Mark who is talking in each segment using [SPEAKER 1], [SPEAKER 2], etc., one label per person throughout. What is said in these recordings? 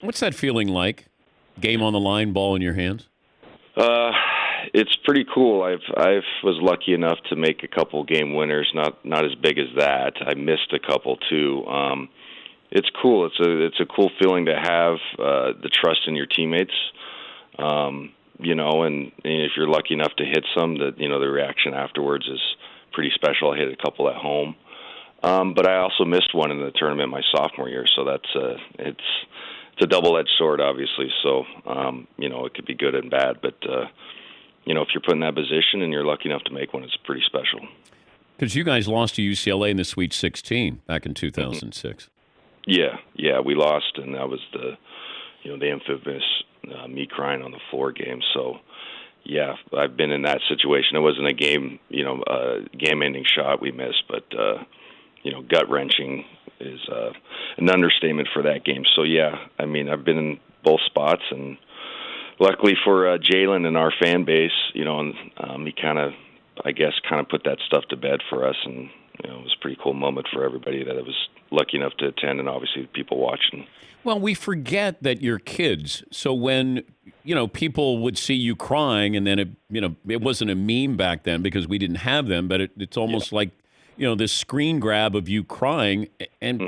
[SPEAKER 1] What's that feeling like? Game on the line, ball in your hands?
[SPEAKER 2] Uh, it's pretty cool. I was lucky enough to make a couple game winners. Not as big as that. I missed a couple too. It's cool. It's a cool feeling to have the trust in your teammates. And if you're lucky enough to hit some, the reaction afterwards is pretty special. I hit a couple at home. But I also missed one in the tournament my sophomore year, so it's a double-edged sword, obviously. So it could be good and bad, but if you're put in that position and you're lucky enough to make one, it's pretty special.
[SPEAKER 1] Because you guys lost to UCLA in the Sweet 16 back in 2006.
[SPEAKER 2] Yeah, we lost, and that was the infamous me crying on the floor game. So. Yeah, I've been in that situation. It wasn't a game-ending shot we missed, but gut-wrenching is an understatement for that game. So yeah, I mean, I've been in both spots, and luckily for Jalen and our fan base, he kind of put that stuff to bed for us, and it was a pretty cool moment for everybody that I was lucky enough to attend, and obviously the people watching.
[SPEAKER 1] Well, we forget that you're kids, so when people would see you crying, and then it wasn't a meme back then because we didn't have them, but it's almost like this screen grab of you crying, and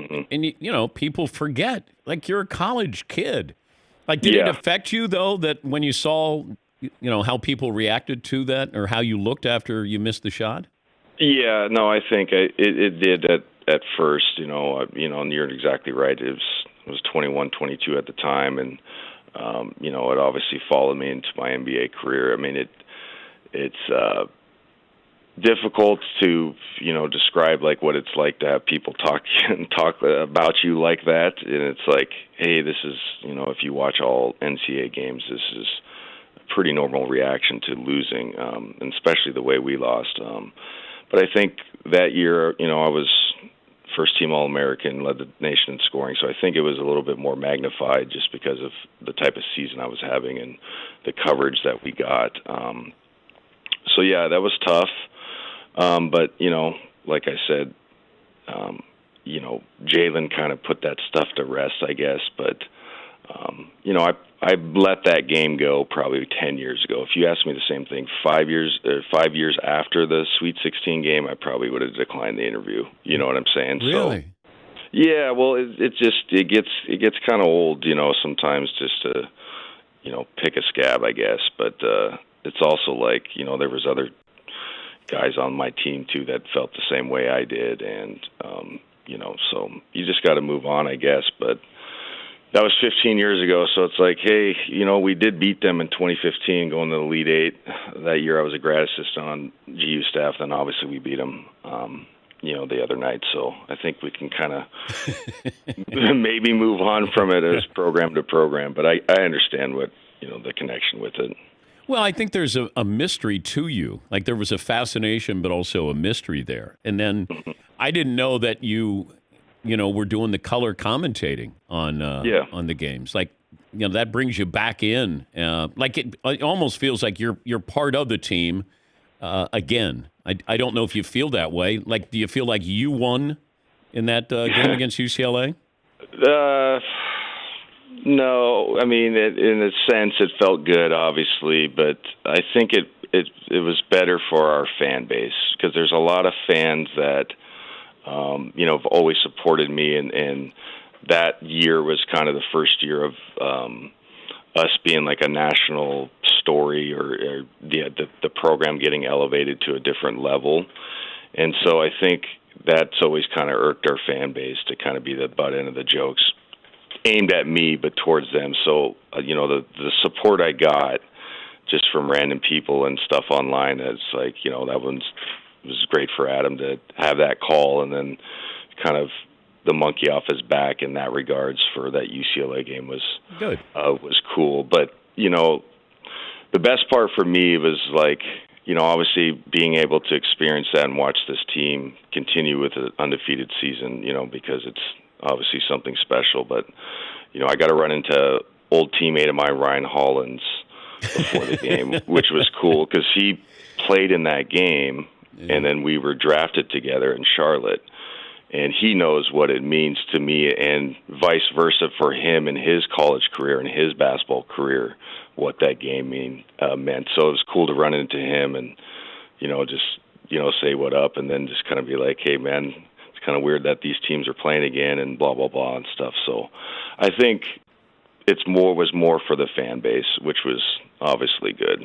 [SPEAKER 1] people forget, like, you're a college kid. Like, did it affect you though that when you saw how people reacted to that, or how you looked after you missed the shot?
[SPEAKER 2] Yeah, no, I think it did at first. And you're exactly right. It was 21, 22 at the time, and it obviously followed me into my NBA career. I mean, it's difficult to describe like what it's like to have people talk about you like that, and it's like, hey, this is if you watch all NCAA games, this is a pretty normal reaction to losing, and especially the way we lost. But I think that year, I was first team All-American, led the nation in scoring. So I think it was a little bit more magnified just because of the type of season I was having and the coverage that we got. So yeah, that was tough. But like I said, Jalen kind of put that stuff to rest, I guess. But I let that game go probably 10 years ago. If you asked me the same thing 5 years after the Sweet 16 game, I probably would have declined the interview. You know what I'm saying?
[SPEAKER 1] Really?
[SPEAKER 2] So, yeah. Well, it gets kind of old, sometimes just to pick a scab, I guess. But it's also like there was other guys on my team too that felt the same way I did, and so you just got to move on, I guess. But that was 15 years ago, so it's like, hey, we did beat them in 2015, going to the Elite Eight. That year I was a grad assistant on GU staff, then obviously we beat them, the other night. So I think we can kind of maybe move on from it as program to program, but I understand what, the connection with it.
[SPEAKER 1] Well, I think there's a mystery to you. Like, there was a fascination, but also a mystery there. And then I didn't know that you we're doing the color commentating on the games. Like, that brings you back in. Like, it almost feels like you're part of the team again. I don't know if you feel that way. Like, do you feel like you won in that game against UCLA?
[SPEAKER 2] No. I mean, in a sense, it felt good, obviously, but I think it was better for our fan base because there's a lot of fans that have always supported me, and that year was kind of the first year of us being like a national story, or the program getting elevated to a different level. And so I think that's always kind of irked our fan base to kind of be the butt end of the jokes aimed at me, but towards them. So, the support I got just from random people and stuff online, it's like, that was great for Adam to have that call, and then kind of the monkey off his back in that regards for that UCLA game was good. Was cool. But, the best part for me was like, obviously being able to experience that and watch this team continue with an undefeated season, because it's obviously something special. But, I got to run into old teammate of mine, Ryan Hollands, before the game, which was cool because he played in that game, and then we were drafted together in Charlotte. and he knows what it means to me, and vice versa for him in his college career and his basketball career, what that game meant. So it was cool to run into him and, just, say what up, and then just kind of be like, hey, man, it's kind of weird that these teams are playing again and blah, blah, blah and stuff. So I think was more for the fan base, which was obviously good.